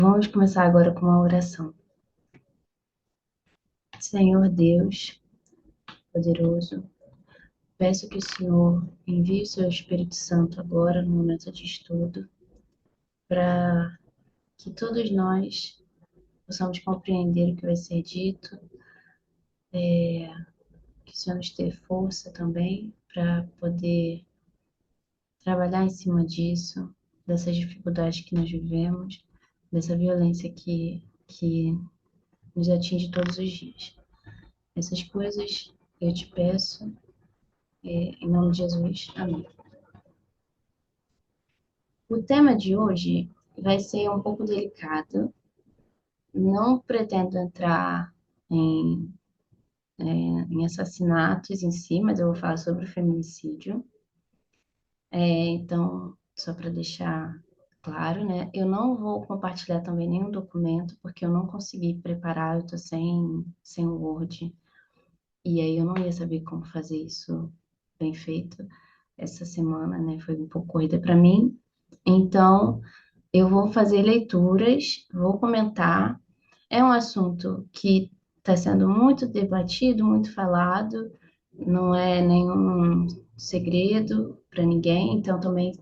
Vamos começar agora com uma oração. Senhor Deus poderoso, peço que o Senhor envie o seu Espírito Santo agora no momento de estudo, para que todos nós possamos compreender o que vai ser dito, que o Senhor nos dê força também para poder trabalhar em cima disso, dessas dificuldades que nós vivemos, dessa violência que nos atinge todos os dias. Essas coisas eu te peço, em nome de Jesus. Amém. O tema de hoje vai ser um pouco delicado. Não pretendo entrar em, em assassinatos em si, mas eu vou falar sobre o feminicídio. Então, só para deixar claro, né? Eu não vou compartilhar também nenhum documento, porque eu não consegui preparar, eu estou sem o Word. E aí eu não ia saber como fazer isso bem feito essa semana, né? Foi um pouco corrida para mim. Então, eu vou fazer leituras, vou comentar. É um assunto que está sendo muito debatido, muito falado, não é nenhum segredo para ninguém. Então, também,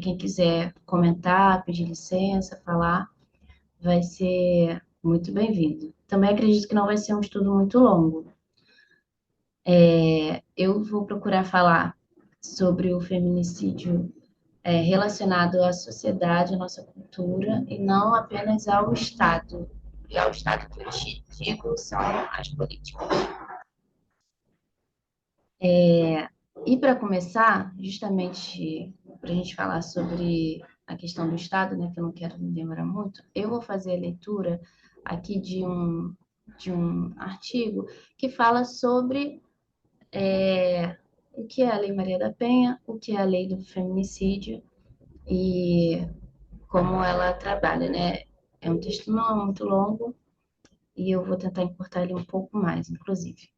quem quiser comentar, pedir licença, falar, vai ser muito bem-vindo. Também acredito que não vai ser um estudo muito longo. Eu vou procurar falar sobre o feminicídio relacionado à sociedade, à nossa cultura, e não apenas ao Estado. E ao Estado que eu te digo são as políticas. E para começar, justamente para a gente falar sobre a questão do Estado, né, que eu não quero me demorar muito, eu vou fazer a leitura aqui de um artigo que fala sobre o que é a Lei Maria da Penha, o que é a lei do feminicídio e como ela trabalha, né? É um texto não muito longo e eu vou tentar encurtar ele um pouco mais, inclusive.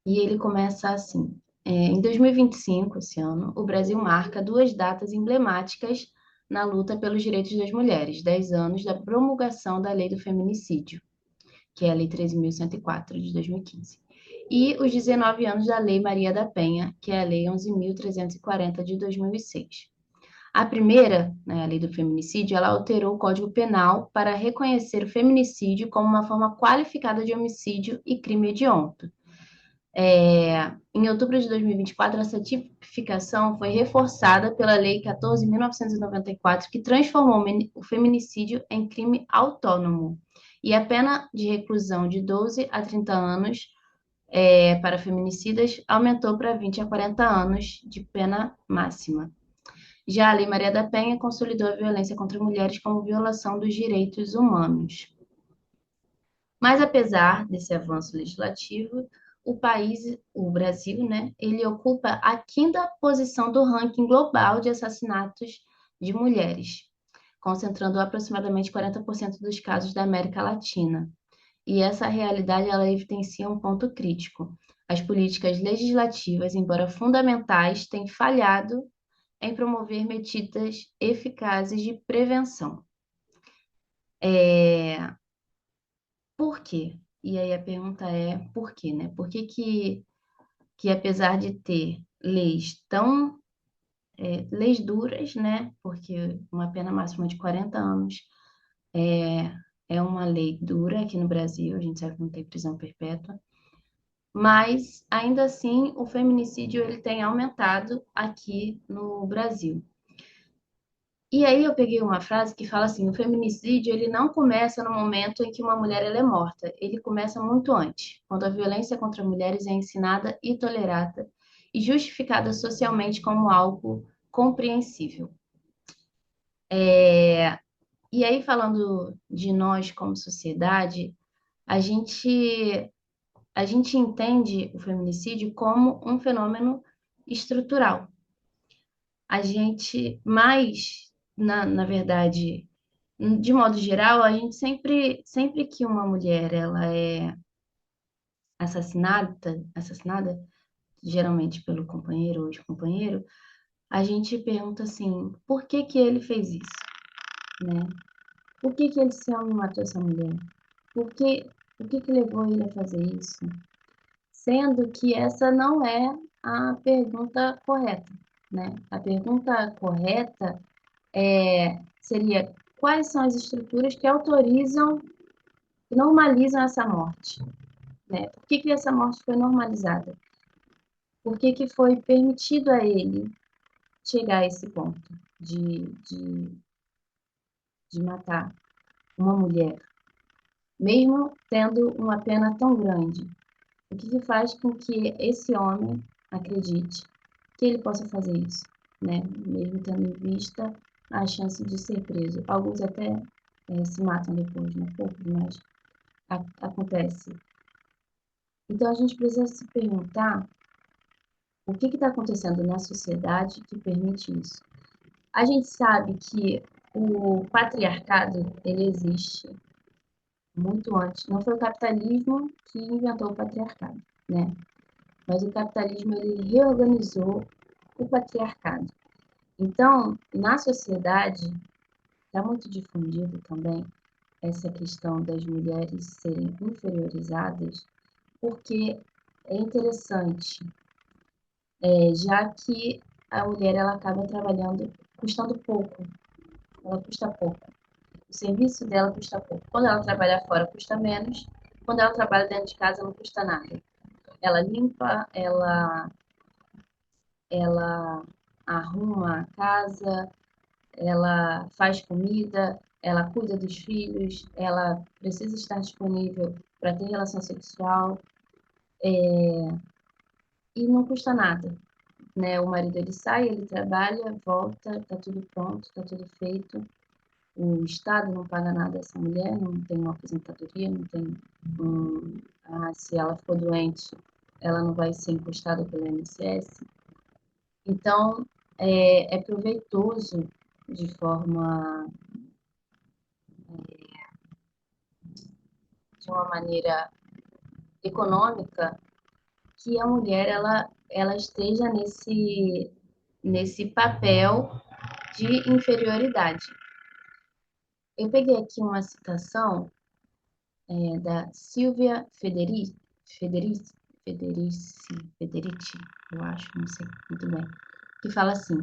E ele começa assim: em 2025, esse ano, o Brasil marca duas datas emblemáticas na luta pelos direitos das mulheres: 10 anos da promulgação da Lei do Feminicídio, que é a Lei 13.104 de 2015, e os 19 anos da Lei Maria da Penha, que é a Lei 11.340 de 2006. A primeira, né, a lei do feminicídio, ela alterou o Código Penal para reconhecer o feminicídio como uma forma qualificada de homicídio e crime hediondo. Em outubro de 2024, essa tipificação foi reforçada pela Lei 14.994, que transformou o feminicídio em crime autônomo. E a pena de reclusão de 12 a 30 anos para feminicidas aumentou para 20 a 40 anos de pena máxima. Já a Lei Maria da Penha consolidou a violência contra mulheres como violação dos direitos humanos. Mas apesar desse avanço legislativo, o país, o Brasil, né, ele ocupa a quinta posição do ranking global de assassinatos de mulheres, concentrando aproximadamente 40% dos casos da América Latina. E essa realidade ela evidencia um ponto crítico. As políticas legislativas, embora fundamentais, têm falhado em promover medidas eficazes de prevenção. Por quê? E aí a pergunta é por quê, né? Por que que apesar de ter leis tão, leis duras, né? Porque uma pena máxima de 40 anos é, é uma lei dura aqui no Brasil, a gente sabe que não tem prisão perpétua, mas ainda assim o feminicídio ele tem aumentado aqui no Brasil. E aí eu peguei uma frase que fala assim, o feminicídio ele não começa no momento em que uma mulher ela é morta, ele começa muito antes, quando a violência contra mulheres é ensinada e tolerada e justificada socialmente como algo compreensível. E aí falando de nós como sociedade, a gente a gente entende o feminicídio como um fenômeno estrutural. A gente mais na verdade de modo geral, a gente sempre que uma mulher ela é assassinada, geralmente pelo companheiro ou ex-companheiro, a gente pergunta assim, por que que ele fez isso, né? Por que que esse homem matou essa mulher? Por que, o que que levou ele a fazer isso? Sendo que essa não é a pergunta correta, né? A pergunta correta seria quais são as estruturas que autorizam e normalizam essa morte, né? Por que que essa morte foi normalizada? Por que que foi permitido a ele chegar a esse ponto de matar uma mulher, mesmo tendo uma pena tão grande? O que que faz com que esse homem acredite que ele possa fazer isso, né? Mesmo tendo em vista a chance de ser preso. Alguns até se matam depois, né? Poucos, mas acontece. Então a gente precisa se perguntar o que está acontecendo na sociedade que permite isso. A gente sabe que o patriarcado ele existe muito antes. Não foi o capitalismo que inventou o patriarcado, né? Mas o capitalismo ele reorganizou o patriarcado. Então, na sociedade, está muito difundido também essa questão das mulheres serem inferiorizadas, porque é interessante, já que a mulher ela acaba trabalhando custando pouco, ela custa pouco. O serviço dela custa pouco. Quando ela trabalha fora, custa menos. Quando ela trabalha dentro de casa, não custa nada. Ela limpa, ela arruma a casa, ela faz comida, ela cuida dos filhos, ela precisa estar disponível para ter relação sexual e não custa nada, né? O marido ele sai, ele trabalha, volta, tá tudo pronto, tá tudo feito. O Estado não paga nada a essa mulher, não tem uma aposentadoria, não tem se ela ficou doente, ela não vai ser encostada pelo INSS. Então, é proveitoso de forma, de uma maneira econômica que a mulher ela esteja nesse papel de inferioridade. Eu peguei aqui uma citação da Silvia Federici, eu acho, não sei muito bem, que fala assim: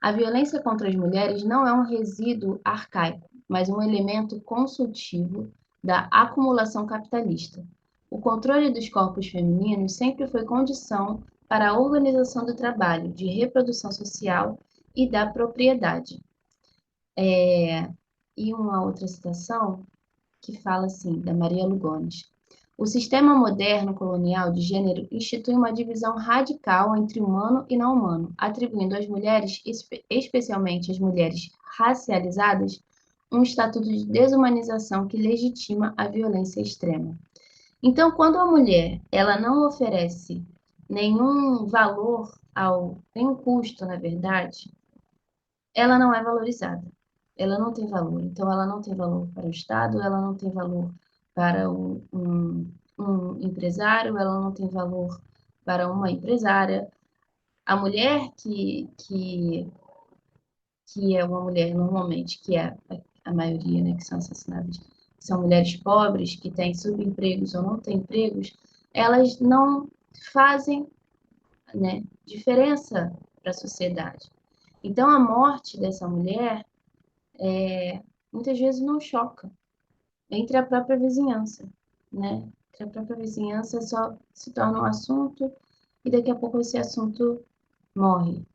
a violência contra as mulheres não é um resíduo arcaico, mas um elemento consultivo da acumulação capitalista. O controle dos corpos femininos sempre foi condição para a organização do trabalho, de reprodução social e da propriedade. E uma outra citação que fala assim, da Maria Lugones. O sistema moderno colonial de gênero institui uma divisão radical entre humano e não humano, atribuindo às mulheres, especialmente às mulheres racializadas, um estatuto de desumanização que legitima a violência extrema. Então, quando a mulher ela não oferece nenhum valor nenhum custo, na verdade, ela não é valorizada. Ela não tem valor. Então, ela não tem valor para o Estado, ela não tem valor para um empresário, ela não tem valor para uma empresária. A mulher que é uma mulher, normalmente, que é a maioria, né, que são assassinadas, que são mulheres pobres, que têm subempregos ou não têm empregos, elas não fazem, né, diferença para a sociedade. Então, a morte dessa mulher muitas vezes não choca entre a própria vizinhança, né? Entre a própria vizinhança só se torna um assunto e daqui a pouco esse assunto morre.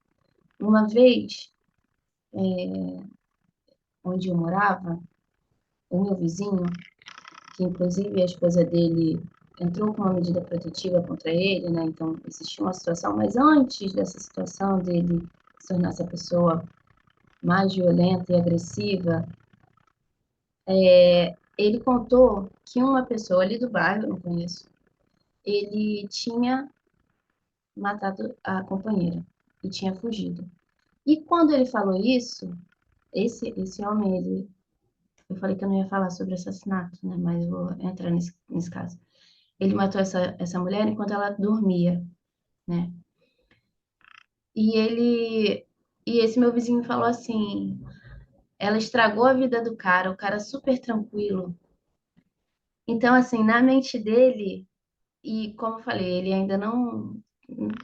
Uma vez, onde eu morava, o meu vizinho, que inclusive a esposa dele entrou com uma medida protetiva contra ele, né? Então existia uma situação, mas antes dessa situação dele se tornar essa pessoa mais violenta e agressiva, ele contou que uma pessoa ali do bairro, eu não conheço, ele tinha matado a companheira e tinha fugido. E quando ele falou isso, esse homem, eu falei que eu não ia falar sobre assassinato, né? Mas eu vou entrar nesse caso. Ele matou essa mulher enquanto ela dormia, né? E esse meu vizinho falou assim: ela estragou a vida do cara, o cara super tranquilo. Então, assim, na mente dele, e como eu falei, ele ainda não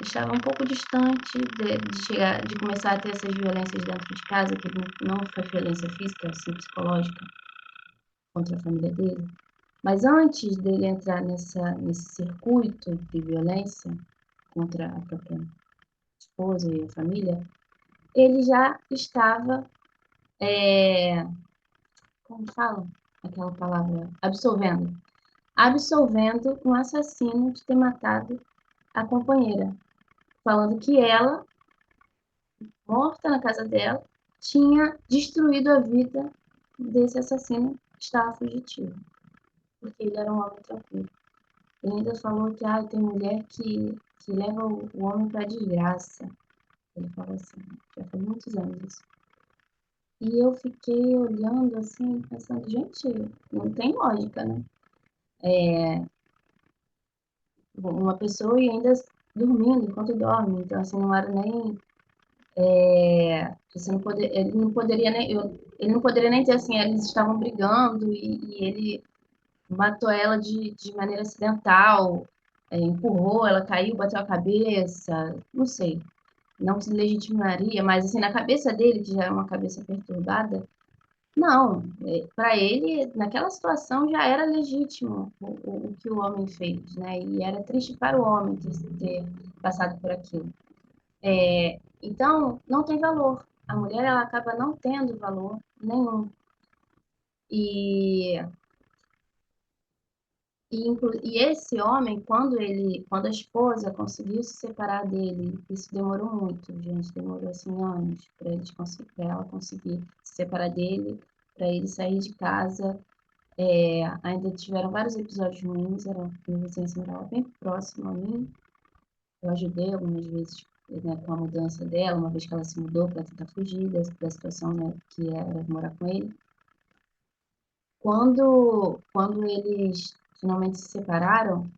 estava um pouco distante de chegar, de começar a ter essas violências dentro de casa, que não foi violência física, sim psicológica contra a família dele. Mas antes dele entrar nesse circuito de violência contra a própria esposa e a família, ele já estava, como fala aquela palavra, absolvendo um assassino de ter matado a companheira, falando que ela, morta na casa dela, tinha destruído a vida desse assassino que estava fugitivo, porque ele era um homem tranquilo. Ele ainda falou que tem mulher que leva o homem para a desgraça. Ele falou assim, já faz muitos anos isso. E eu fiquei olhando assim, pensando, gente, não tem lógica, né? Uma pessoa e ainda dormindo enquanto dorme, então assim, não era nem. Você não poder, ele não poderia nem. Ele não poderia nem dizer assim, eles estavam brigando e ele matou ela de maneira acidental, empurrou, ela caiu, bateu a cabeça, não sei. Não se legitimaria, mas assim, na cabeça dele, que já é uma cabeça perturbada, não, para ele, naquela situação já era legítimo o que o homem fez, né? E era triste para o homem ter passado por aquilo. Então, não tem valor. A mulher, ela acaba não tendo valor nenhum. E, e esse homem, quando a esposa conseguiu se separar dele, isso demorou muito, gente, demorou assim anos para ela conseguir se separar dele, para ele sair de casa. Ainda tiveram vários episódios ruins, minha vizinhança morava bem próximo a mim. Eu ajudei algumas vezes, né, com a mudança dela, uma vez que ela se mudou para tentar fugir da situação, né, que era morar com ele. Quando eles finalmente se separaram,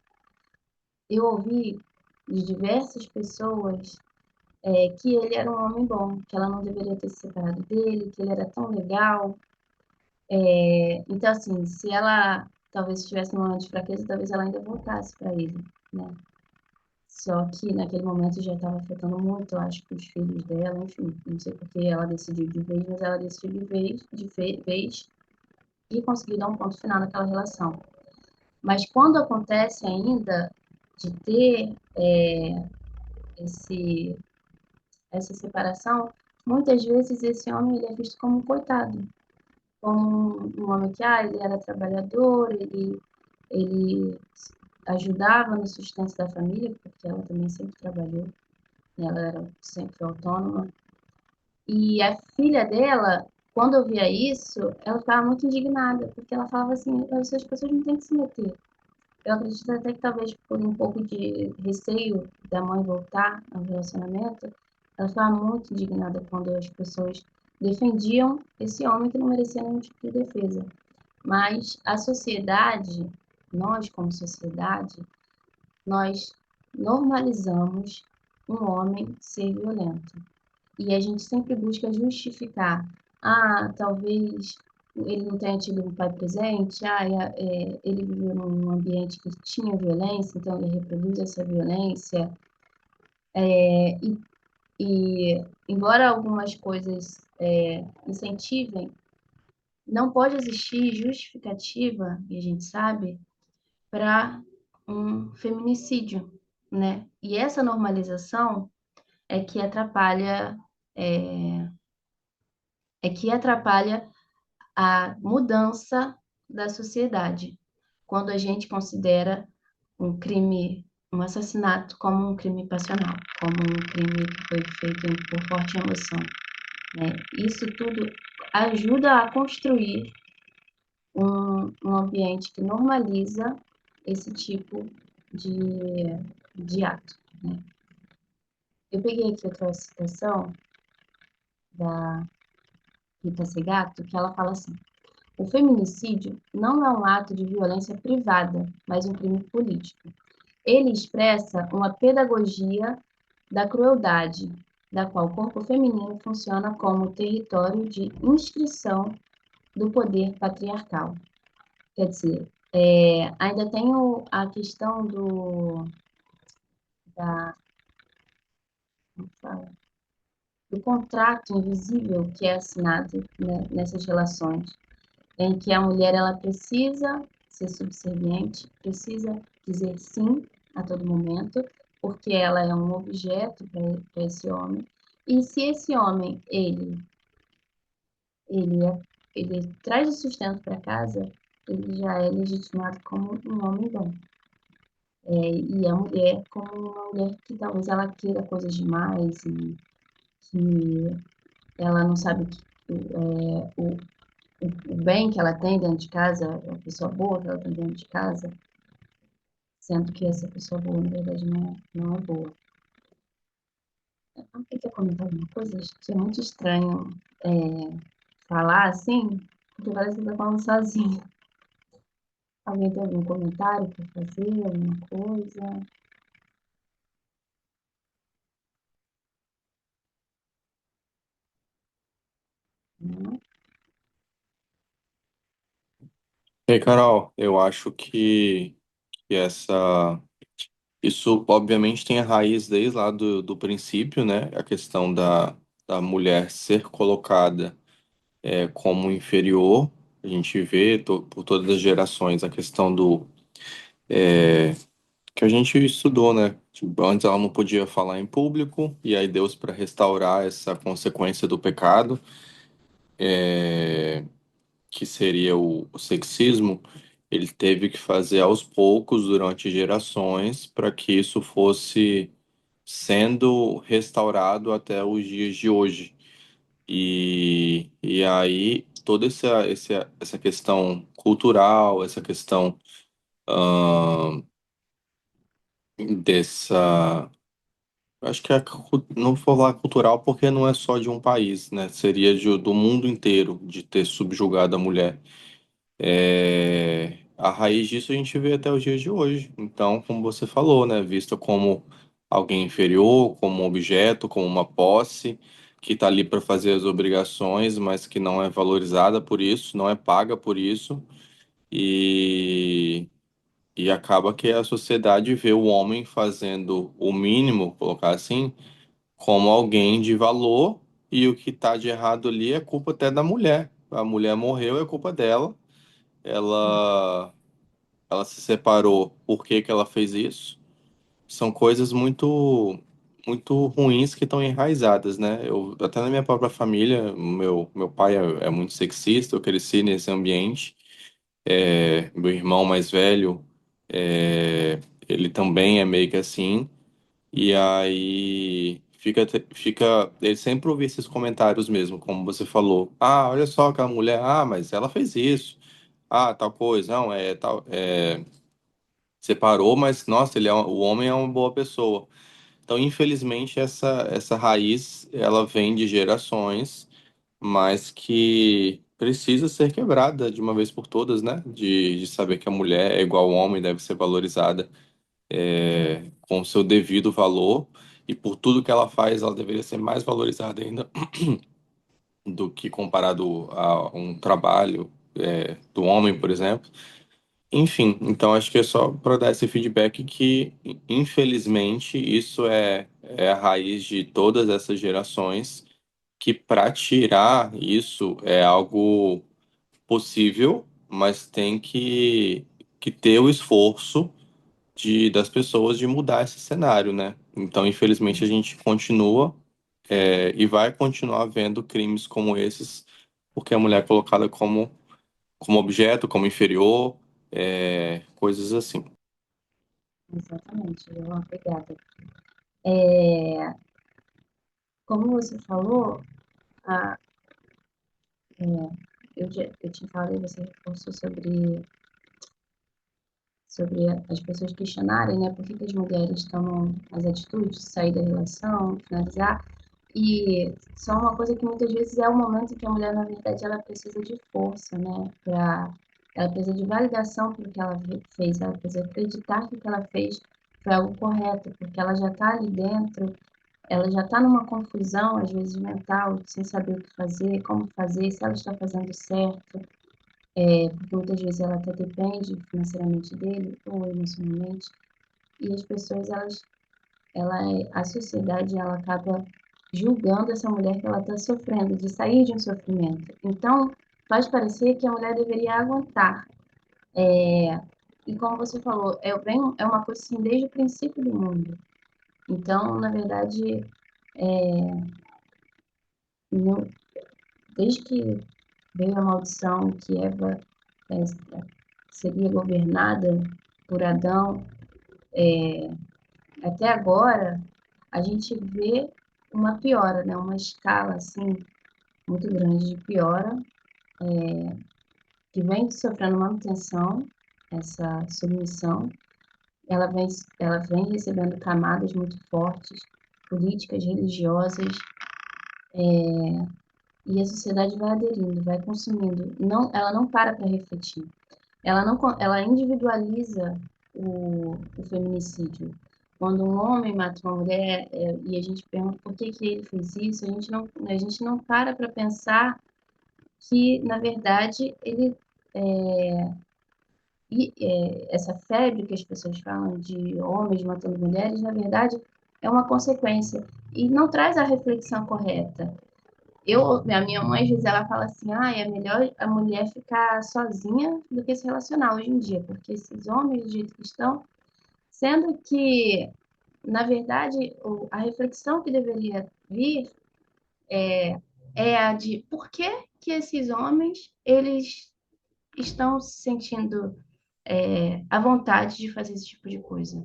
eu ouvi de diversas pessoas que ele era um homem bom, que ela não deveria ter se separado dele, que ele era tão legal. Então, assim, se ela talvez estivesse num momento de fraqueza, talvez ela ainda voltasse para ele, né? Só que naquele momento já estava afetando muito, eu acho que os filhos dela, enfim, não sei porque ela decidiu de vez, mas ela decidiu de vez e conseguiu dar um ponto final naquela relação. Mas quando acontece ainda de ter esse, essa separação, muitas vezes esse homem ele é visto como um coitado, como um homem que ele era trabalhador, ele ajudava no sustento da família, porque ela também sempre trabalhou, né? Ela era sempre autônoma. E a filha dela, quando eu via isso, ela ficava muito indignada, porque ela falava assim, essas pessoas não têm que se meter. Eu acredito até que talvez por um pouco de receio da mãe voltar ao relacionamento, ela ficava muito indignada quando as pessoas defendiam esse homem que não merecia nenhum tipo de defesa. Mas a sociedade, nós como sociedade, nós normalizamos um homem ser violento. E a gente sempre busca justificar. Talvez ele não tenha tido um pai presente, ele viveu num ambiente que tinha violência, então ele reproduz essa violência. E, embora algumas coisas incentivem, não pode existir justificativa, e a gente sabe, para um feminicídio, né? E essa normalização é que atrapalha, é, é que atrapalha a mudança da sociedade. Quando a gente considera um crime, um assassinato como um crime passional, como um crime que foi feito por forte emoção, né? Isso tudo ajuda a construir um ambiente que normaliza esse tipo de ato, né? Eu peguei aqui outra citação da Rita Segato, que ela fala assim: o feminicídio não é um ato de violência privada, mas um crime político. Ele expressa uma pedagogia da crueldade, da qual o corpo feminino funciona como território de inscrição do poder patriarcal. Quer dizer, ainda tem a questão da, como fala? Do contrato invisível que é assinado, né, nessas relações, em que a mulher ela precisa ser subserviente, precisa dizer sim a todo momento, porque ela é um objeto para esse homem. E se esse homem ele, é, ele traz o sustento para casa, ele já é legitimado como um homem bom. E a mulher como uma mulher que talvez ela queira coisas demais e que ela não sabe que o bem que ela tem dentro de casa, a pessoa boa que ela tem dentro de casa, sendo que essa pessoa boa, na verdade, não é boa. Alguém quer comentar alguma coisa? Acho que é muito estranho falar assim, porque parece que eu tô falando sozinha. Alguém tem algum comentário para fazer, alguma coisa? Não? E aí, Carol, eu acho que isso obviamente tem a raiz desde lá do princípio, né? A questão da mulher ser colocada como inferior. A gente vê por todas as gerações a questão que a gente estudou, né? Tipo, antes ela não podia falar em público, e aí Deus, para restaurar essa consequência do pecado, que seria o sexismo, ele teve que fazer aos poucos, durante gerações, para que isso fosse sendo restaurado até os dias de hoje. E aí, toda essa questão cultural, essa questão dessa. Acho que não vou falar cultural porque não é só de um país, né? Seria do mundo inteiro de ter subjugado a mulher. A raiz disso a gente vê até os dias de hoje. Então, como você falou, né, vista como alguém inferior, como um objeto, como uma posse, que está ali para fazer as obrigações, mas que não é valorizada por isso, não é paga por isso, e, e acaba que a sociedade vê o homem fazendo o mínimo, colocar assim, como alguém de valor, e o que está de errado ali é culpa até da mulher. A mulher morreu, é culpa dela. Ela ela se separou, por que que ela fez isso? São coisas muito ruins que estão enraizadas, né? Eu até na minha própria família, meu pai é muito sexista, eu cresci nesse ambiente. Meu irmão mais velho, é, ele também é meio que assim. E aí ele sempre ouve esses comentários mesmo, como você falou. Ah, olha só aquela mulher, ah, mas ela fez isso. Ah, tal coisa, não, separou, mas nossa, o homem é uma boa pessoa. Então, infelizmente, essa raiz ela vem de gerações, mas que precisa ser quebrada de uma vez por todas, né? De saber que a mulher é igual ao homem, deve ser valorizada com o seu devido valor, e por tudo que ela faz, ela deveria ser mais valorizada ainda do que comparado a um trabalho do homem, por exemplo. Enfim, então acho que é só para dar esse feedback que, infelizmente, isso é a raiz de todas essas gerações, que para tirar isso é algo possível, mas tem que ter o esforço das pessoas de mudar esse cenário, né? Então, infelizmente, a gente continua e vai continuar vendo crimes como esses, porque a mulher é colocada como objeto, como inferior, coisas assim. Exatamente, obrigada. É, como você falou, a, eu te falei, você reforçou sobre as pessoas questionarem, né, por que, que as mulheres tomam as atitudes de sair da relação, finalizar, e só uma coisa que muitas vezes é o momento em que a mulher, na verdade, ela precisa de força, né, ela precisa de validação pelo que ela fez, ela precisa acreditar que o que ela fez foi algo correto, porque ela já está ali dentro ela já está numa confusão, às vezes mental, sem saber o que fazer, como fazer, se ela está fazendo certo, porque muitas vezes ela até depende financeiramente dele ou emocionalmente, e as pessoas, a sociedade, ela acaba julgando essa mulher que ela está sofrendo, de sair de um sofrimento. Então, faz parecer que a mulher deveria aguentar. E como você falou, é uma coisa assim desde o princípio do mundo. Então, na verdade, no, desde que veio a maldição que Eva é, seria governada por Adão, até agora, a gente vê uma piora, né? Uma escala assim muito grande de piora, que vem sofrendo manutenção, essa submissão, ela vem recebendo camadas muito fortes, políticas, religiosas, e a sociedade vai aderindo, vai consumindo. Não, ela não para refletir. Ela individualiza o feminicídio. Quando um homem mata uma mulher e a gente pergunta por que ele fez isso, a gente não para pensar que, na verdade, essa febre que as pessoas falam de homens matando mulheres, na verdade, é uma consequência e não traz a reflexão correta. A minha mãe, às vezes, ela fala assim, é melhor a mulher ficar sozinha do que se relacionar hoje em dia, porque esses homens, do jeito que estão, sendo que, na verdade, a reflexão que deveria vir é a de por que que esses homens, eles estão se sentindo à vontade de fazer esse tipo de coisa.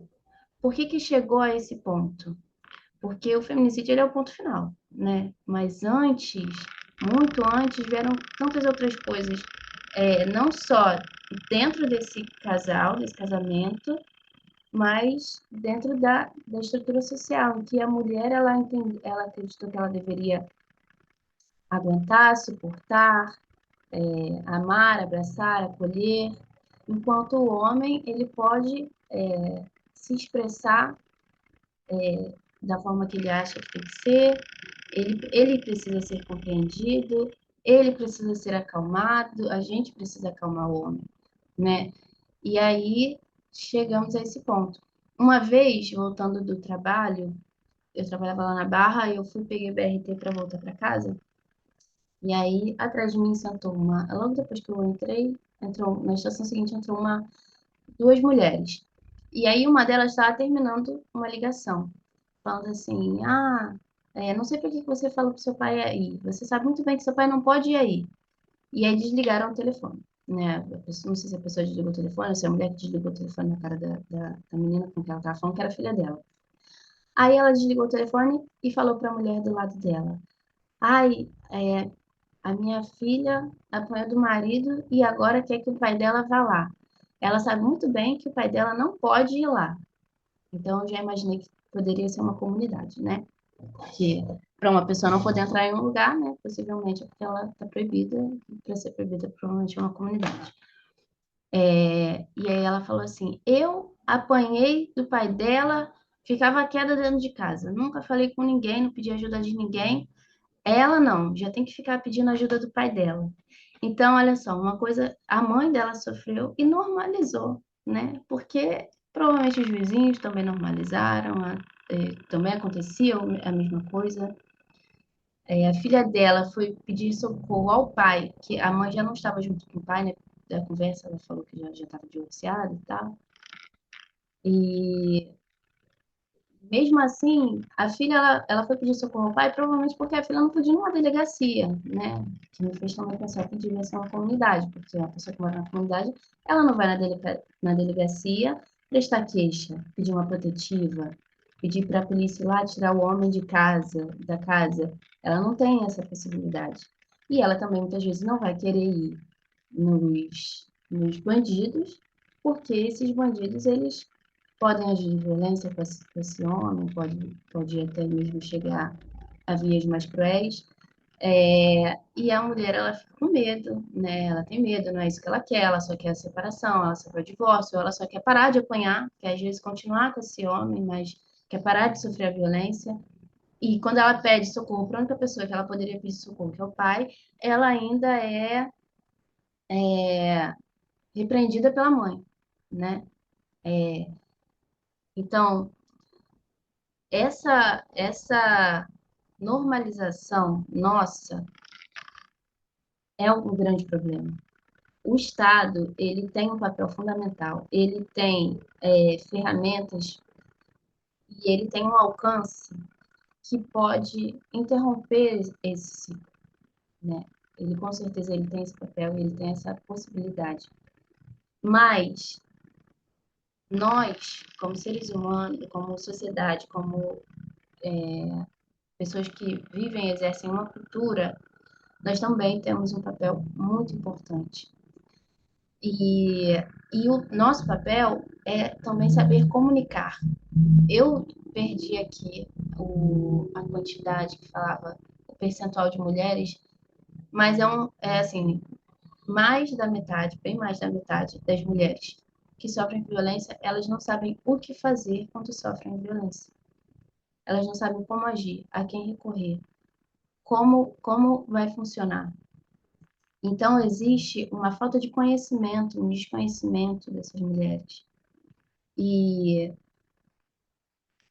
Por que que chegou a esse ponto? Porque o feminicídio ele é o ponto final, né? Mas antes, muito antes, vieram tantas outras coisas, não só dentro desse casal, desse casamento, mas dentro da estrutura social, em que a mulher ela acreditou que ela deveria aguentar, suportar, amar, abraçar, acolher, enquanto o homem ele pode se expressar da forma que ele acha que tem que ser, ele precisa ser compreendido, ele precisa ser acalmado, a gente precisa acalmar o homem, né? E aí chegamos a esse ponto. Uma vez, voltando do trabalho, eu trabalhava lá na Barra e eu peguei o BRT para voltar para casa. E aí, atrás de mim sentou logo depois que eu entrei, na estação seguinte entrou duas mulheres. E aí uma delas estava terminando uma ligação, falando assim, não sei por que você falou pro seu pai ir. Você sabe muito bem que seu pai não pode ir aí. E aí desligaram o telefone, né? Não sei se a pessoa desligou o telefone, ou se a mulher que desligou o telefone na cara da menina com quem ela estava falando, que era filha dela. Aí ela desligou o telefone e falou para a mulher do lado dela, ai, a minha filha apanhou do marido e agora quer que o pai dela vá lá. Ela sabe muito bem que o pai dela não pode ir lá. Então, eu já imaginei que poderia ser uma comunidade, né? Que para uma pessoa não poder entrar em um lugar, né? Possivelmente é porque ela está proibida, para ser proibida, provavelmente é uma comunidade. E aí ela falou assim: eu apanhei do pai dela, ficava quieta dentro de casa, nunca falei com ninguém, não pedi ajuda de ninguém. Ela não, já tem que ficar pedindo ajuda do pai dela. Então, olha só, uma coisa, a mãe dela sofreu e normalizou, né? Porque provavelmente os vizinhos também normalizaram, também acontecia a mesma coisa. A filha dela foi pedir socorro ao pai, que a mãe já não estava junto com o pai, né? Da conversa, ela falou que já estava divorciada e tal. E mesmo assim, a filha ela foi pedir socorro ao pai, provavelmente porque a filha não podia ir numa delegacia, né? Que me fez também pensar que devia ser uma comunidade, porque a pessoa que mora na comunidade, ela não vai na delegacia prestar queixa, pedir uma protetiva, pedir para a polícia ir lá tirar o homem da casa. Ela não tem essa possibilidade. E ela também muitas vezes não vai querer ir nos bandidos, porque esses bandidos, eles podem agir de violência com esse homem, pode até mesmo chegar a vias mais cruéis. E a mulher, ela fica com medo, né? Ela tem medo, não é isso que ela quer, ela só quer a separação, ela só quer o divórcio, ela só quer parar de apanhar, quer às vezes continuar com esse homem, mas quer parar de sofrer a violência. E quando ela pede socorro para a única pessoa que ela poderia pedir socorro, que é o pai, ela ainda é repreendida pela mãe, né? Então, essa normalização nossa é um grande problema. O Estado, ele tem um papel fundamental, ele tem ferramentas e ele tem um alcance que pode interromper esse ciclo, né? Ele com certeza ele tem esse papel, ele tem essa possibilidade. Mas nós, como seres humanos, como sociedade, como pessoas que vivem e exercem uma cultura, nós também temos um papel muito importante. E, e o nosso papel é também saber comunicar. Eu perdi aqui a quantidade que falava, o percentual de mulheres, mas é assim, mais da metade, bem mais da metade das mulheres que sofrem violência, elas não sabem o que fazer quando sofrem violência. Elas não sabem como agir, a quem recorrer, como vai funcionar. Então, existe uma falta de conhecimento, um desconhecimento dessas mulheres. E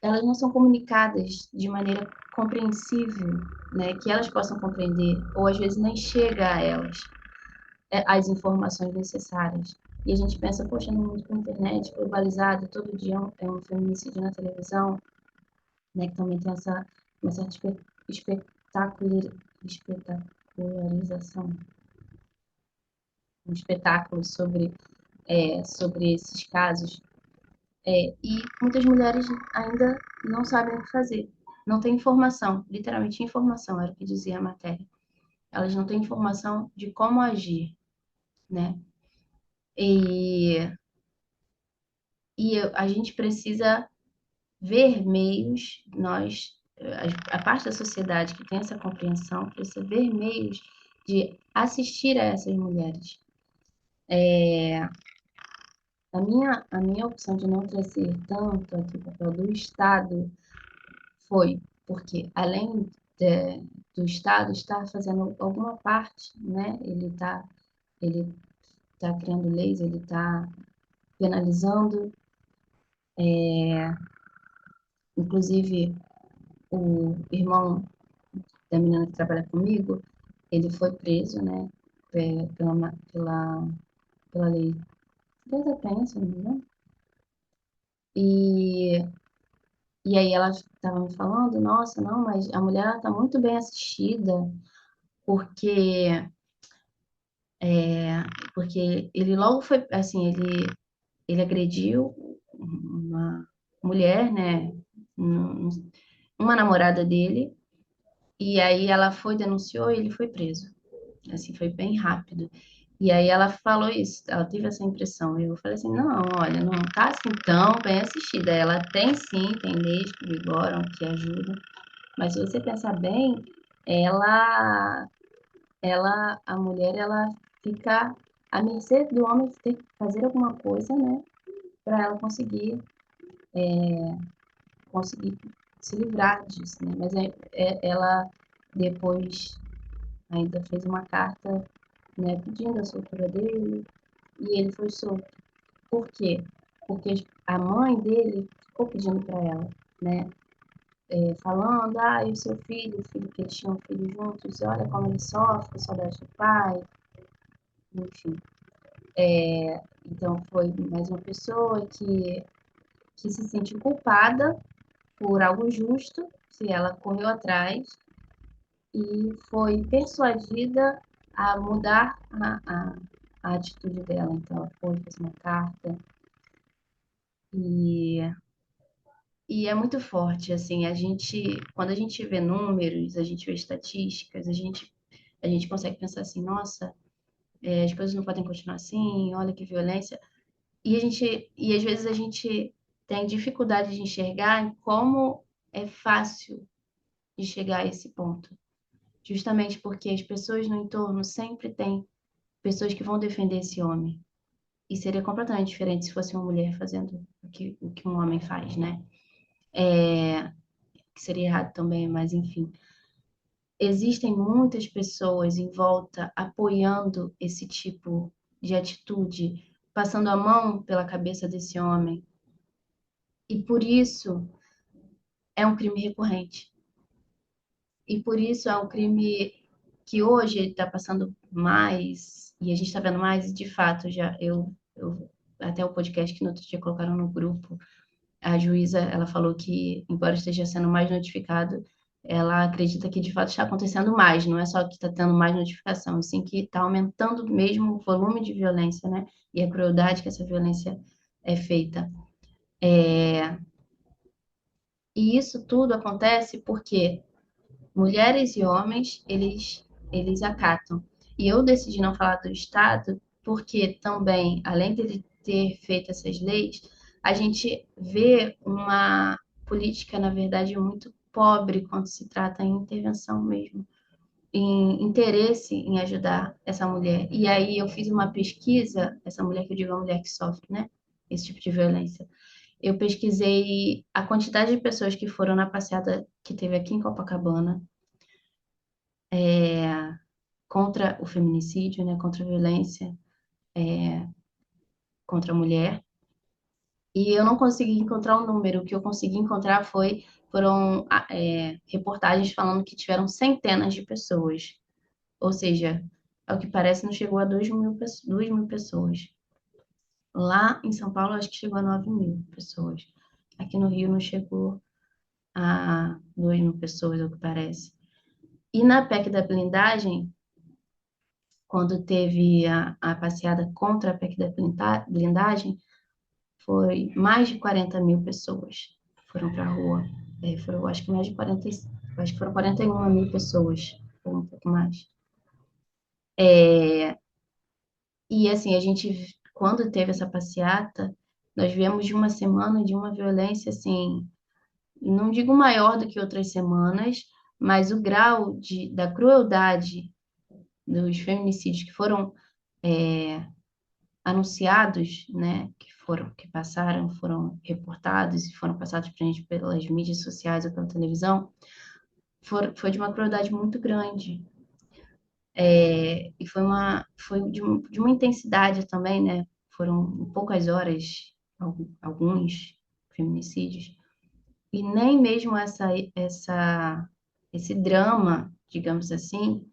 elas não são comunicadas de maneira compreensível, né, que elas possam compreender, ou às vezes nem chega a elas as informações necessárias. E a gente pensa, poxa, no mundo com internet globalizado, todo dia é um feminicídio na televisão, né, que também tem uma certa espetacularização, um espetáculo sobre esses casos. E muitas mulheres ainda não sabem o que fazer. Não tem informação, literalmente informação, era o que dizia a matéria. Elas não têm informação de como agir, né? E, e a gente precisa ver meios, a parte da sociedade que tem essa compreensão, precisa ver meios de assistir a essas mulheres. A minha opção de não trazer tanto aqui o papel do Estado foi porque, além do Estado estar fazendo alguma parte, né, ele tá criando leis, ele está penalizando, inclusive o irmão da menina que trabalha comigo, ele foi preso, né, pela lei da penha, se não me engano. E, e aí ela estava me falando, nossa, não, mas a mulher está muito bem assistida, porque, porque ele logo foi, assim, ele agrediu uma mulher, né, uma namorada dele, e aí ela foi, denunciou e ele foi preso. Assim, foi bem rápido. E aí ela falou isso, ela teve essa impressão. Eu falei assim, não, olha, não tá assim tão bem assistida. Ela tem sim, tem leis que vigoram, que ajudam. Mas se você pensar bem, ela, a mulher, ela fica à mercê do homem ter que fazer alguma coisa, né? Para ela conseguir se livrar disso, né? Mas ela depois ainda fez uma carta, né, pedindo a soltura dele e ele foi solto. Por quê? Porque a mãe dele ficou pedindo para ela, né, falando, e o seu filho, o filho que eles tinham um filho juntos, olha como ele sofre, saudade do pai, enfim. Então foi mais uma pessoa que se sentiu culpada por algo justo, que ela correu atrás e foi persuadida a mudar a atitude dela. Então, ela foi, fez uma carta e, e é muito forte, assim, quando a gente vê números, a gente vê estatísticas, a gente consegue pensar assim, nossa, as coisas não podem continuar assim, olha que violência. E às vezes a gente tem dificuldade de enxergar em como é fácil de chegar a esse ponto. Justamente porque as pessoas no entorno sempre têm pessoas que vão defender esse homem. E seria completamente diferente se fosse uma mulher fazendo o que um homem faz, né? que seria errado também, mas enfim. Existem muitas pessoas em volta apoiando esse tipo de atitude, passando a mão pela cabeça desse homem. E por isso é um crime recorrente. E por isso é um crime que hoje ele está passando mais, e a gente está vendo mais, e de fato, até o podcast que no outro dia colocaram no grupo, a juíza, ela falou que, embora esteja sendo mais notificado, ela acredita que de fato está acontecendo mais, não é só que está tendo mais notificação, sim que está aumentando mesmo o volume de violência, né? E a crueldade que essa violência é feita. E isso tudo acontece porque mulheres e homens, eles acatam. E eu decidi não falar do Estado porque também, além de ele ter feito essas leis, a gente vê uma política, na verdade, muito pobre quando se trata em intervenção mesmo, em interesse em ajudar essa mulher. E aí eu fiz uma pesquisa, essa mulher que eu digo, a mulher que sofre, né? Esse tipo de violência. Eu pesquisei a quantidade de pessoas que foram na passeata que teve aqui em Copacabana, contra o feminicídio, né, contra a violência contra a mulher. E eu não consegui encontrar um número. O que eu consegui encontrar foram reportagens falando que tiveram centenas de pessoas. Ou seja, ao que parece, não chegou a 2.000 pessoas. Lá em São Paulo, acho que chegou a 9.000 pessoas. Aqui no Rio não chegou a 2.000 pessoas, ao que parece. E na PEC da blindagem, quando teve a passeada contra a PEC da blindagem, foi mais de 40.000 pessoas foram para a rua. Foram, acho que mais de 40, acho que foram 41.000 pessoas, ou um pouco mais. E assim, quando teve essa passeata, nós viemos de uma semana de uma violência, assim, não digo maior do que outras semanas, mas o grau da crueldade dos feminicídios que foram anunciados, né, que passaram, foram reportados e foram passados para a gente pelas mídias sociais ou pela televisão, foi de uma crueldade muito grande. E foi de uma intensidade também, né? Foram poucas horas, alguns feminicídios. E nem mesmo esse drama, digamos assim,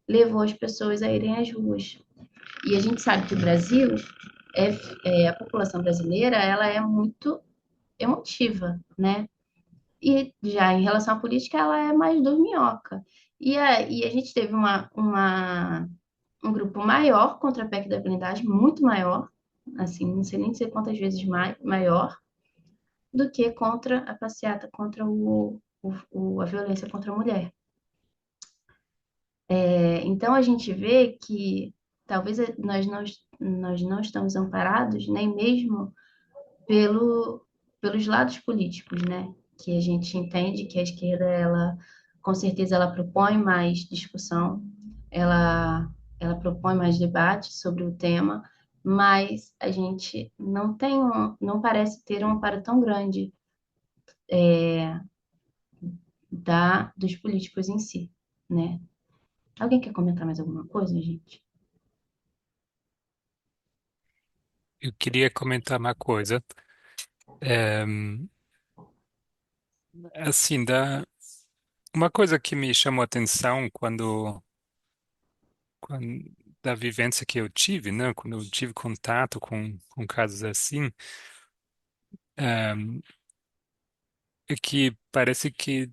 levou as pessoas a irem às ruas. E a gente sabe que o Brasil, a população brasileira, ela é muito emotiva, né? E já em relação à política, ela é mais dorminhoca. E a gente teve um grupo maior contra a PEC da blindagem, muito maior, assim, não sei nem dizer quantas vezes maior, do que contra a passeata contra a violência contra a mulher. Então a gente vê que talvez nós não estamos amparados nem mesmo pelos lados políticos, né? Que a gente entende que a esquerda, ela, com certeza, ela propõe mais discussão, ela, ela propõe mais debate sobre o tema, mas a gente não parece ter um amparo tão grande dos políticos em si, né? Alguém quer comentar mais alguma coisa, gente? Eu queria comentar uma coisa. É, assim, uma coisa que me chamou a atenção da vivência que eu tive, né? Quando eu tive contato com casos assim, é, é que parece que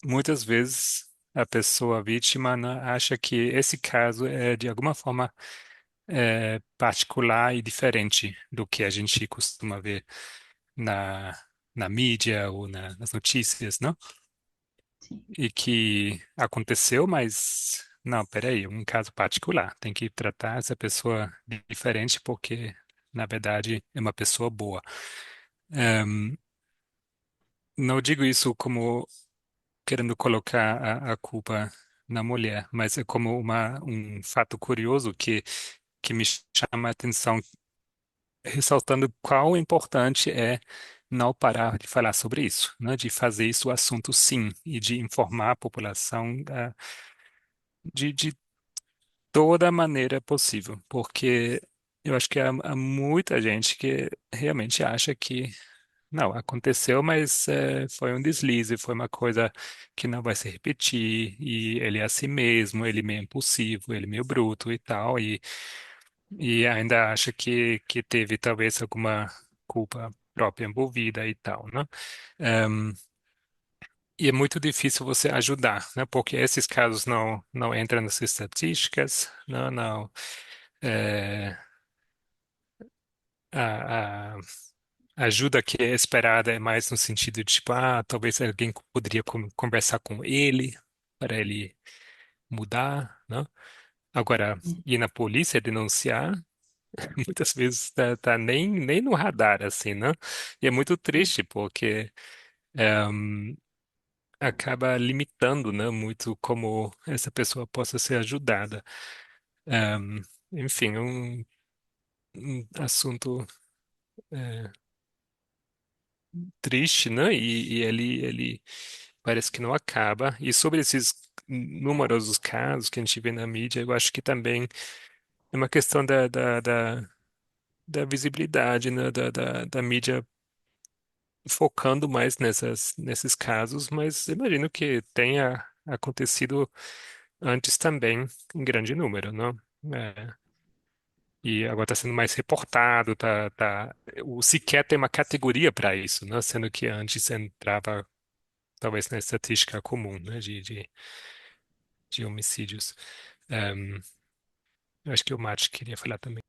muitas vezes a pessoa vítima, né, acha que esse caso é de alguma forma particular e diferente do que a gente costuma ver na, na mídia ou nas notícias, não? Sim, E que aconteceu, mas não, peraí, um caso particular. Tem que tratar essa pessoa diferente porque, na verdade, é uma pessoa boa. Ehm, não digo isso como querendo colocar a culpa na mulher, mas é como um fato curioso que me chama a atenção, ressaltando quão importante é não parar de falar sobre isso, né? De fazer isso o assunto sim, e de informar a população de toda maneira possível, porque eu acho que há muita gente que realmente acha que não, aconteceu, mas foi um deslize, foi uma coisa que não vai se repetir, e ele é assim mesmo, ele é meio impulsivo, ele é meio bruto e tal, e ainda acha que teve talvez alguma culpa própria envolvida e tal, né? Ehm, e é muito difícil você ajudar, né? Porque esses casos não entram nas estatísticas, não. eh, a, a ajuda que é esperada é mais no sentido de, tipo, talvez alguém poderia conversar com ele para ele mudar, né? Agora, ir na polícia denunciar, muitas vezes tá nem no radar, assim, né? E é muito triste, porque acaba limitando, né, muito como essa pessoa possa ser ajudada. Ehm, Enfim, um assunto é, triste, né? E ele parece que não acaba. E sobre esses numerosos casos que a gente vê na mídia, eu acho que também é uma questão da visibilidade, né? Da mídia focando mais nesses casos, mas imagino que tenha acontecido antes também, em grande número, não? É, e agora está sendo mais reportado, o sequer tem uma categoria para isso, né? Sendo que antes entrava talvez na estatística comum, né? De homicídios. Ehm, eu acho que o Mate queria falar também.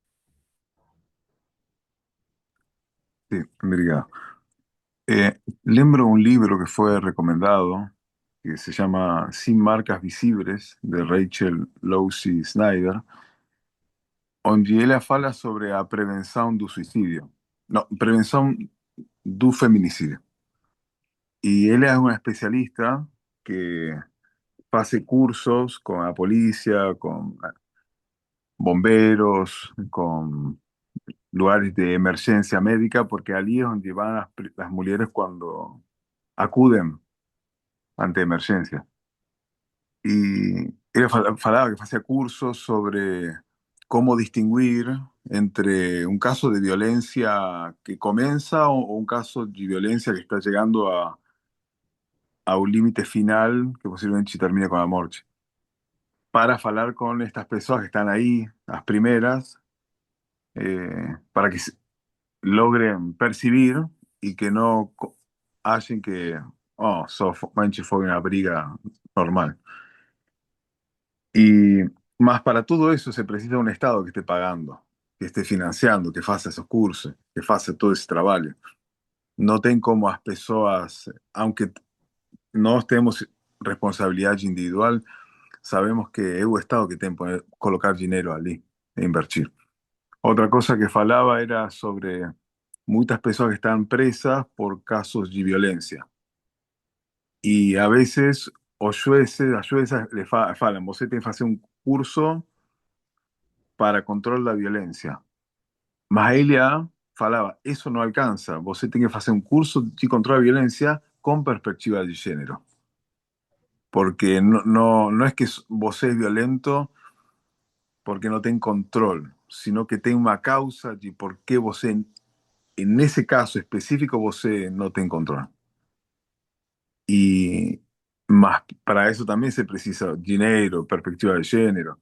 Sí, obrigado. Lembro un libro que fue recomendado que se llama Sin marcas visibles, de Rachel Losey Snyder, onde ela fala sobre a prevenção do suicídio. No, prevenção do feminicídio. Y ella es una especialista que hace cursos con la policía, con bomberos, con lugares de emergencia médica, porque allí es donde van las mujeres cuando acuden ante emergencia. Y ella falaba que hacía cursos sobre cómo distinguir entre un caso de violencia que comienza o un caso de violencia que está llegando a un límite final que posiblemente termine con la muerte. Para hablar con estas personas que están ahí, las primeras, para que logren percibir y que no hacen que, oh, manche fue una briga normal. Y más para todo eso se precisa un Estado que esté pagando, que esté financiando, que faça esos cursos, que faça todo ese trabajo. No ten como las personas, aunque no tenemos responsabilidad individual, sabemos que es el Estado que tiene que colocar dinero allí e invertir. Otra cosa que falaba era sobre muchas personas que están presas por casos de violencia. Y a veces os jueces, as juezas le falan, você tem que fazer um curso para control da violência. Mas ela falava, isso não alcança, você tem que fazer um curso de control da violência com perspectiva de gênero. Porque no es que você es violento porque no tem control, sino que tem uma causa de por qué você, en ese caso específico, você no tem control. Y más para eso también se precisa dinero, perspectiva de género.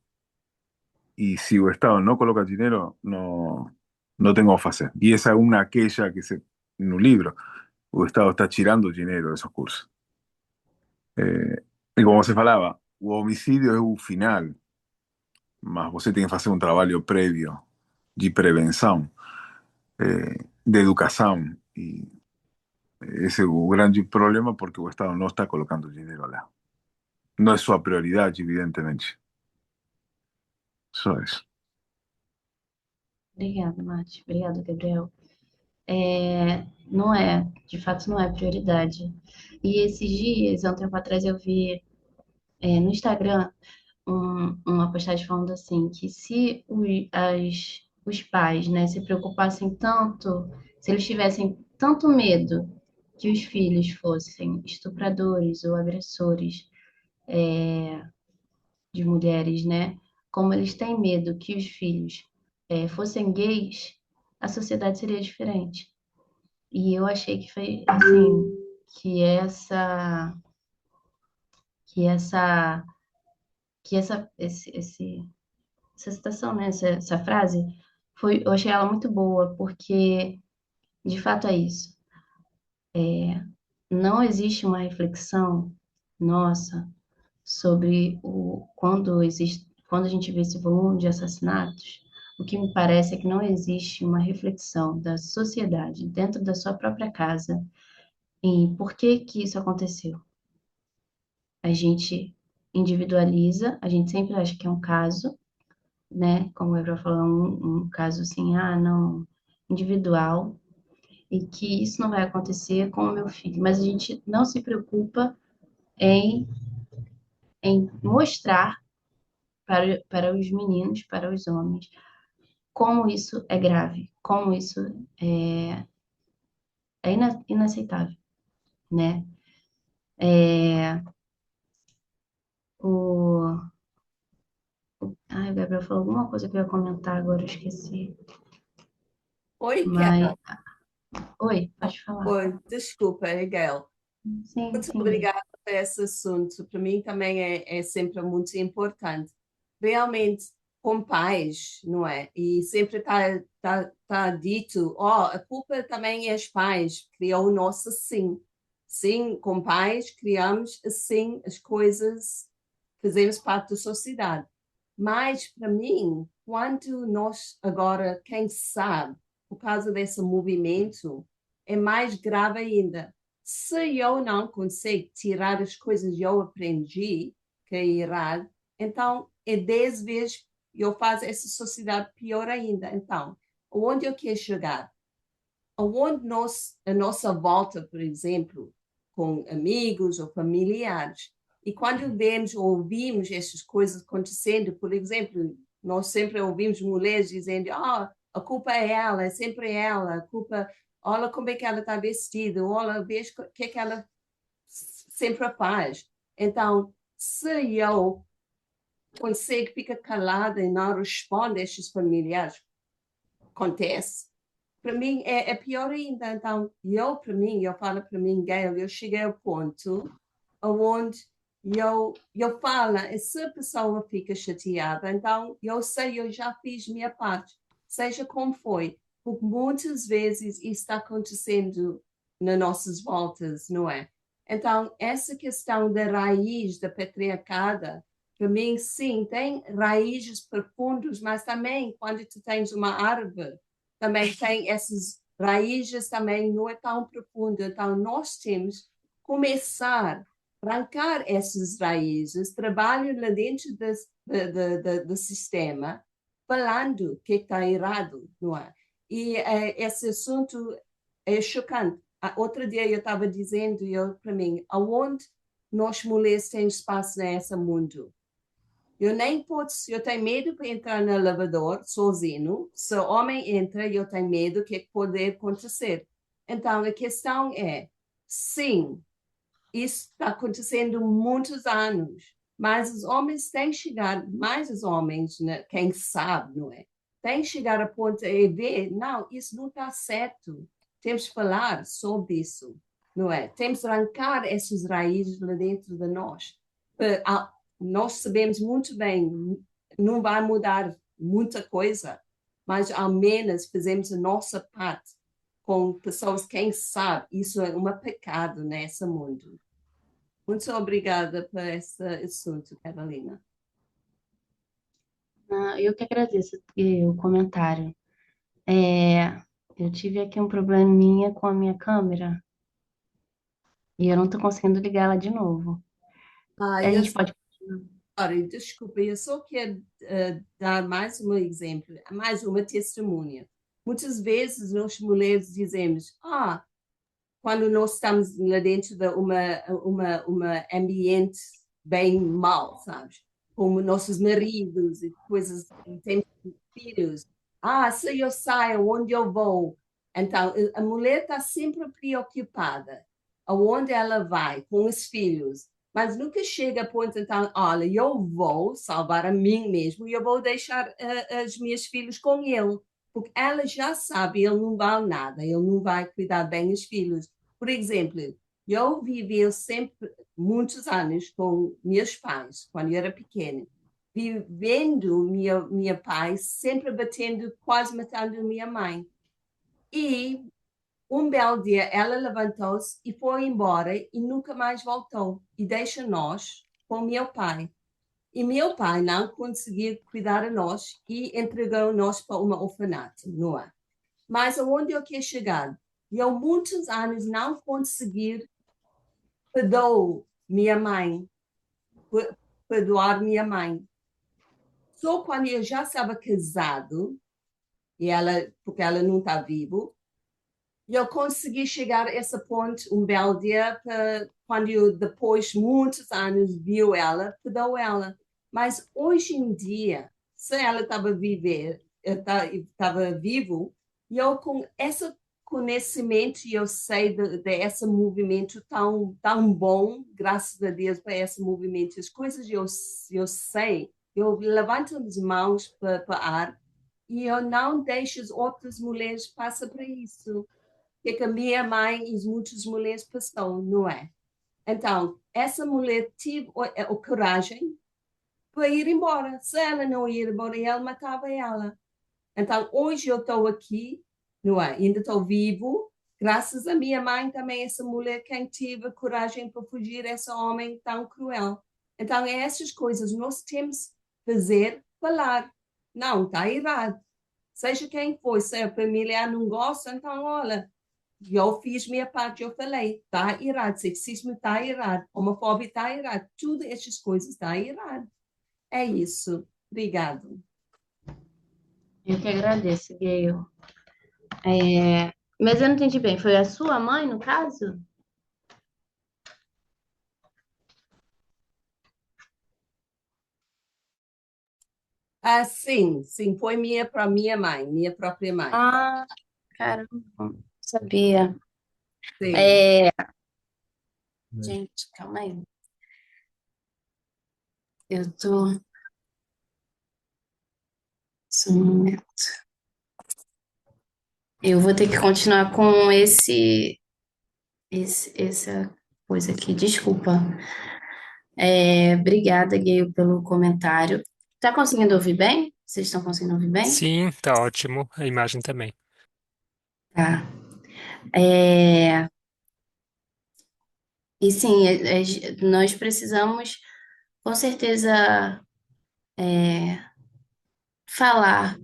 Y si el Estado no coloca dinero, no tengo hacer. Y esa es una aquella que se, en un libro, el Estado está tirando dinero de esos cursos. Y como se falaba, o homicidio es un final, mas você tem que fazer um trabalho prévio de prevenção, de educação. E esse é o grande problema porque o Estado não está colocando dinheiro lá. Não é sua prioridade, evidentemente. Só isso. Obrigada, Mate. Obrigada, Gabriel. Não é, de fato, não é prioridade. E esses dias, há um tempo atrás, eu vi no Instagram uma postagem falando assim, que se os pais, né, se preocupassem tanto, se eles tivessem tanto medo que os filhos fossem estupradores ou agressores de mulheres, né? Como eles têm medo que os filhos fossem gays, a sociedade seria diferente. E eu achei que foi assim, que essa, que essa, que essa citação, né? Essa frase eu achei ela muito boa, porque de fato é isso. Não existe uma reflexão nossa sobre quando a gente vê esse volume de assassinatos, o que me parece é que não existe uma reflexão da sociedade dentro da sua própria casa em por que que isso aconteceu. A gente individualiza, a gente sempre acha que é um caso, né? Como o Ebra falou, um caso assim, não, individual, e que isso não vai acontecer com o meu filho. Mas a gente não se preocupa em, em mostrar para os meninos, para os homens, como isso é grave, como isso é inaceitável, né? O... Ai, o Gabriel falou alguma coisa que eu ia comentar, agora eu esqueci. Oi, Mas, Kel. oi, pode falar. Oi, desculpa, é Gail. Sim, Muito sim. obrigada por esse assunto. Para mim também é sempre muito importante. Realmente, com pais, não é? E sempre tá dito, a culpa também é os pais, criou o nosso assim. Sim, com pais, criamos assim as coisas, fazemos parte da sociedade. Mas, para mim, quando nós agora, quem sabe, por causa desse movimento, é mais grave ainda. Se eu não consigo tirar as coisas que eu aprendi, que é errado, então é 10 vezes eu faço essa sociedade pior ainda. Então, onde eu quero chegar? Onde a nossa volta, por exemplo, com amigos ou familiares, e quando vemos ou ouvimos essas coisas acontecendo, por exemplo, nós sempre ouvimos mulheres dizendo, a culpa é ela, é sempre ela, a culpa, olha como é que ela está vestida, olha, veja o que é que ela sempre faz. Então, se eu consigo ficar calada e não respondo a estes familiares, acontece, para mim é pior ainda. Então, eu falo para mim, Gail, eu cheguei ao ponto onde eu falo, e se a pessoa fica chateada, então eu sei, eu já fiz minha parte, seja como foi, porque muitas vezes isso está acontecendo nas nossas voltas, não é? Então, essa questão da raiz da patriarcada, para mim, sim, tem raízes profundas, mas também quando tu tens uma árvore, também tem essas raízes, também não é tão profundo. Então, nós temos que começar a arrancar essas raízes, trabalho lá dentro do sistema, falando o que está errado, não é? E esse assunto é chocante. Outro dia eu estava dizendo, para mim, aonde nós mulheres temos espaço nesse mundo? Eu nem posso, eu tenho medo para entrar no elevador sozinho. Se o homem entra, eu tenho medo do que pode acontecer. Então, a questão é, sim, isso está acontecendo há muitos anos, mas os homens têm que chegar, mais os homens, né, quem sabe, não é? Têm que chegar a ponto de ver, não, isso não está certo. Temos que falar sobre isso, não é? Temos que arrancar essas raízes lá dentro de nós. Nós sabemos muito bem, não vai mudar muita coisa, mas ao menos fazemos a nossa parte com pessoas, quem sabe, isso é um pecado nesse mundo. Muito obrigada por esse assunto, Carolina. Eu que agradeço o comentário. Eu tive aqui um probleminha com a minha câmera e eu não estou conseguindo ligar ela de novo. A gente pode. Desculpa, eu só quero dar mais um exemplo, mais uma testemunha. Muitas vezes nós mulheres dizemos, quando nós estamos lá dentro de uma ambiente bem mal, sabes? Como nossos maridos e coisas, e temos filhos. Se eu saio, onde eu vou? Então, a mulher está sempre preocupada aonde ela vai com os filhos, mas nunca chega a ponto, então, olha, eu vou salvar a mim mesmo e eu vou deixar os meus filhos com ele, porque ela já sabe, ele não vale nada, ele não vai cuidar bem dos filhos. Por exemplo, eu vivi sempre muitos anos com meus pais, quando eu era pequena, vivendo minha pai sempre batendo, quase matando minha mãe. E um belo dia ela levantou-se e foi embora e nunca mais voltou. E deixa nós com meu pai. E meu pai não conseguia cuidar de nós e entregou-nos para uma orfanato, não é? Mas aonde eu quero chegar? Eu muitos anos não consegui perdoar minha mãe, perdoar minha mãe. Só quando eu já estava casado, porque ela não está viva, eu consegui chegar a esse ponto um belo dia, quando eu, depois de muitos anos, viu ela, perdoou ela. Mas hoje em dia, se ela estava vivo, eu com esse conhecimento, eu sei desse movimento tão bom, graças a Deus para esse movimento. As coisas eu sei, eu levanto as mãos para ar e eu não deixo as outras mulheres passar por isso que a minha mãe e muitas mulheres passou, não é? Então, essa mulher teve a coragem para ir embora. Se ela não ir embora, ele matava ela. Então, hoje eu estou aqui, não é? Ainda estou vivo, graças à minha mãe também, essa mulher quem teve a coragem para fugir desse homem tão cruel. Então, é essas coisas nós temos que fazer, falar. Não, está errado. Seja quem for, se a família não gosta, então, olha, eu fiz minha parte, eu falei, está errado, sexismo está errado, homofobia está errado, tudo essas coisas está errado. É isso. Obrigado. Eu que agradeço, Gayle. Mas eu não entendi bem. Foi a sua mãe, no caso? Ah, sim, foi para minha mãe, minha própria mãe. Ah, caramba, não sabia. Sim. Gente, calma aí. Eu tô. Só um momento. Eu vou ter que continuar com essa coisa aqui. Desculpa. Obrigada, Gayle, pelo comentário. Tá conseguindo ouvir bem? Vocês estão conseguindo ouvir bem? Sim, tá ótimo. A imagem também. Tá. É, E sim, nós precisamos, com certeza, falar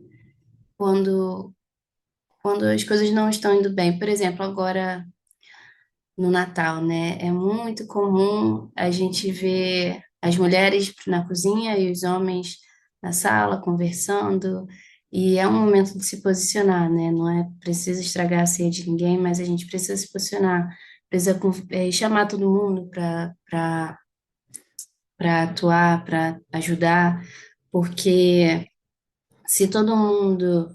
quando, quando as coisas não estão indo bem. Por exemplo, agora no Natal, né? É muito comum a gente ver as mulheres na cozinha e os homens na sala conversando, e é um momento de se posicionar, né? Não é preciso estragar a ceia de ninguém, mas a gente precisa se posicionar, precisa chamar todo mundo para atuar, para ajudar, porque se todo mundo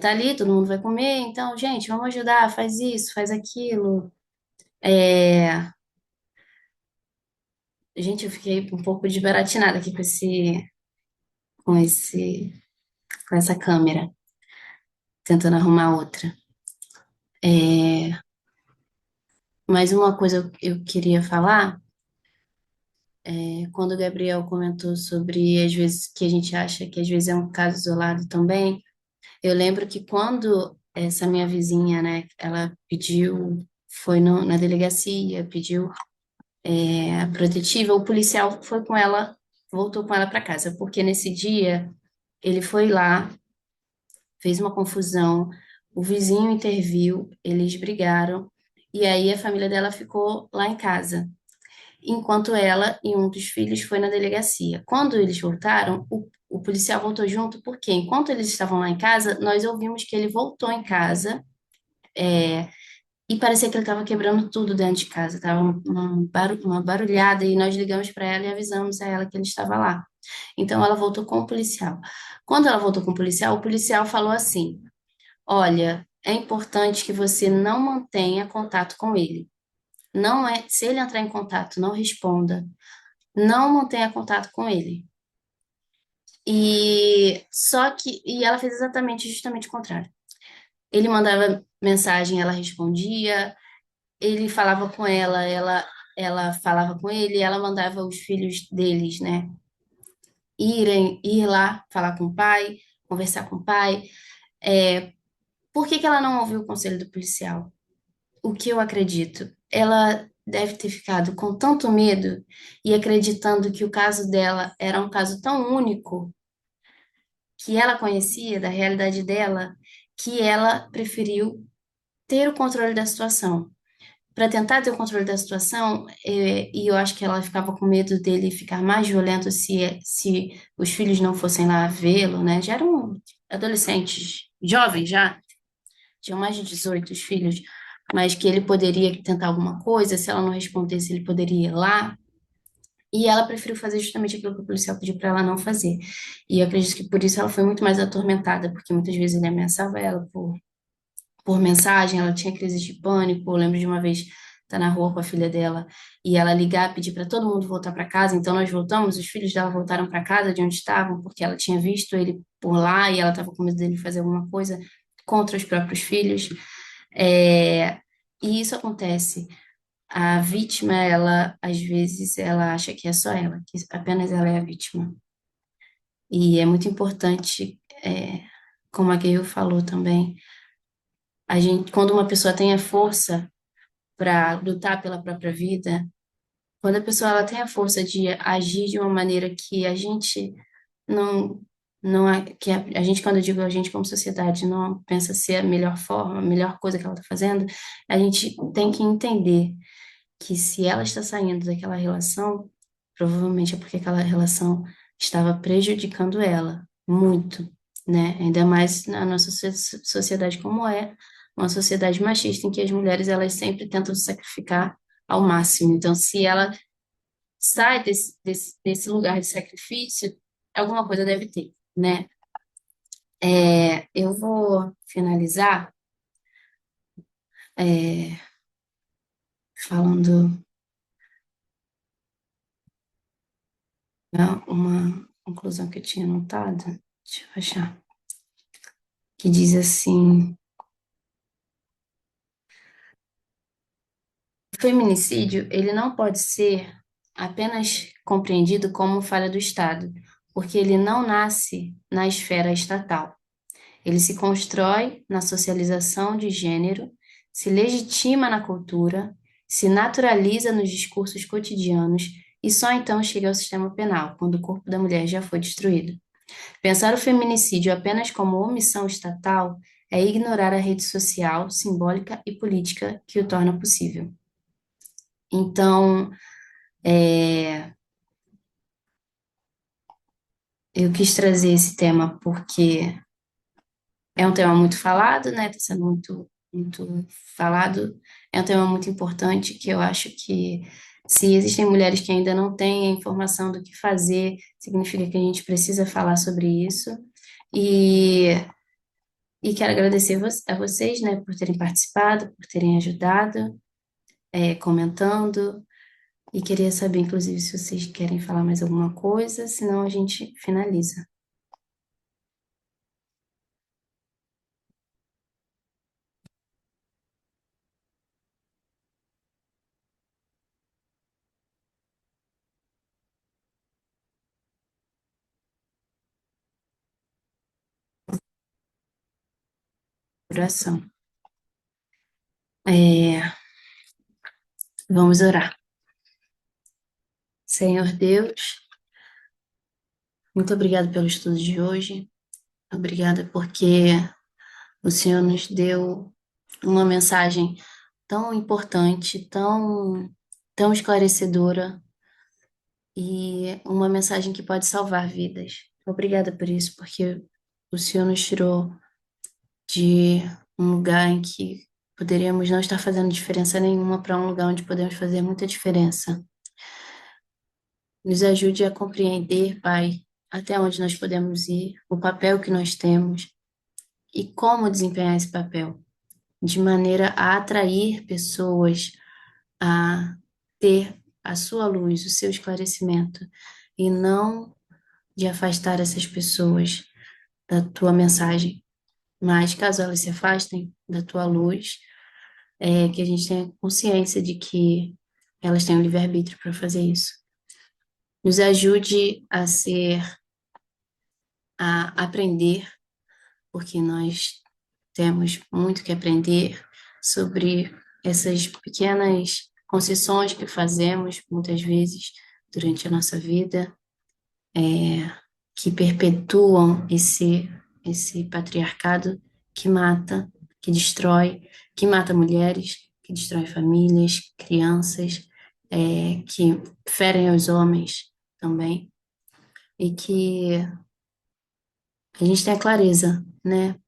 tá ali, todo mundo vai comer, então, gente, vamos ajudar, faz isso, faz aquilo. É, Gente, eu fiquei um pouco desbaratinada aqui com esse, com essa câmera, tentando arrumar outra. É, Mas uma coisa eu queria falar, quando o Gabriel comentou sobre, às vezes, que a gente acha que às vezes é um caso isolado também. Eu lembro que quando essa minha vizinha, né, ela pediu, foi na delegacia, pediu a protetiva, o policial foi com ela, voltou com ela para casa, porque nesse dia ele foi lá, fez uma confusão, o vizinho interviu, eles brigaram, e aí a família dela ficou lá em casa, enquanto ela e um dos filhos foi na delegacia. Quando eles voltaram, o policial voltou junto, porque enquanto eles estavam lá em casa, nós ouvimos que ele voltou em casa, e parecia que ele estava quebrando tudo dentro de casa, estava uma barulhada, e nós ligamos para ela e avisamos a ela que ele estava lá. Então ela voltou com o policial. Quando ela voltou com o policial falou assim: Olha, é importante que você não mantenha contato com ele. Não é, se ele entrar em contato, não responda. Não mantenha contato com ele. E ela fez exatamente, justamente o contrário. Ele mandava mensagem, ela respondia. Ele falava com ela falava com ele. Ela mandava os filhos deles, né, ir lá falar com o pai, conversar com o pai. É, por que que ela não ouviu o conselho do policial? O que eu acredito? Ela deve ter ficado com tanto medo e acreditando que o caso dela era um caso tão único que ela conhecia da realidade dela, que ela preferiu ter o controle da situação. Para tentar ter o controle da situação, e eu acho que ela ficava com medo dele ficar mais violento se os filhos não fossem lá vê-lo, né? Já eram adolescentes, jovens já, tinham mais de 18 os filhos, mas que ele poderia tentar alguma coisa, se ela não respondesse, ele poderia ir lá. E ela preferiu fazer justamente aquilo que o policial pediu para ela não fazer. E eu acredito que por isso ela foi muito mais atormentada, porque muitas vezes ele ameaçava ela por mensagem, ela tinha crises de pânico. Eu lembro de uma vez estar na rua com a filha dela e ela ligar, pedir para todo mundo voltar para casa. Então nós voltamos, os filhos dela voltaram para casa de onde estavam, porque ela tinha visto ele por lá e ela estava com medo dele fazer alguma coisa contra os próprios filhos. É, e isso acontece. A vítima, ela, às vezes, ela acha que é só ela, que apenas ela é a vítima. E é muito importante, como a Gayle falou também, a gente, quando uma pessoa tem a força para lutar pela própria vida, quando a pessoa ela tem a força de agir de uma maneira que a gente não, não é, que a gente, quando eu digo a gente como sociedade, não pensa ser a melhor forma, a melhor coisa que ela está fazendo, a gente tem que entender que se ela está saindo daquela relação, provavelmente é porque aquela relação estava prejudicando ela muito, né? Ainda mais na nossa sociedade como é, uma sociedade machista em que as mulheres elas sempre tentam se sacrificar ao máximo. Então, se ela sai desse lugar de sacrifício, alguma coisa deve ter, né? Eu vou finalizar, é, falando, né, uma conclusão que eu tinha anotado. Deixa eu achar. Que diz assim: o feminicídio, ele não pode ser apenas compreendido como falha do Estado, porque ele não nasce na esfera estatal. Ele se constrói na socialização de gênero, se legitima na cultura, se naturaliza nos discursos cotidianos e só então chega ao sistema penal, quando o corpo da mulher já foi destruído. Pensar o feminicídio apenas como omissão estatal é ignorar a rede social, simbólica e política que o torna possível. Então, eu quis trazer esse tema porque é um tema muito falado, né? Está sendo muito falado. É um tema muito importante que eu acho que se existem mulheres que ainda não têm a informação do que fazer, significa que a gente precisa falar sobre isso. E E quero agradecer a vocês, né, por terem participado, por terem ajudado, comentando. E queria saber, inclusive, se vocês querem falar mais alguma coisa, senão a gente finaliza. Oração. É, vamos orar. Senhor Deus, muito obrigada pelo estudo de hoje. Obrigada porque o Senhor nos deu uma mensagem tão importante, tão esclarecedora e uma mensagem que pode salvar vidas. Obrigada por isso, porque o Senhor nos tirou de um lugar em que poderíamos não estar fazendo diferença nenhuma para um lugar onde podemos fazer muita diferença. Nos ajude a compreender, Pai, até onde nós podemos ir, o papel que nós temos e como desempenhar esse papel. de maneira a atrair pessoas a ter a sua luz, o seu esclarecimento, e não de afastar essas pessoas da tua mensagem. Mas caso elas se afastem da tua luz, que a gente tenha consciência de que elas têm o livre-arbítrio para fazer isso. Nos ajude a aprender, porque nós temos muito que aprender sobre essas pequenas concessões que fazemos muitas vezes durante a nossa vida, que perpetuam esse patriarcado que mata, que mata mulheres, que destrói famílias, crianças, que ferem os homens também, e que a gente tenha clareza, né?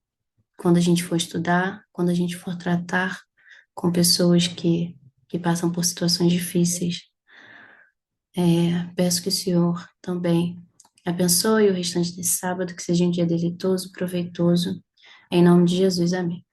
Quando a gente for estudar, quando a gente for tratar com pessoas que passam por situações difíceis, peço que o Senhor também abençoe o restante desse sábado, que seja um dia deleitoso, proveitoso. Em nome de Jesus, amém.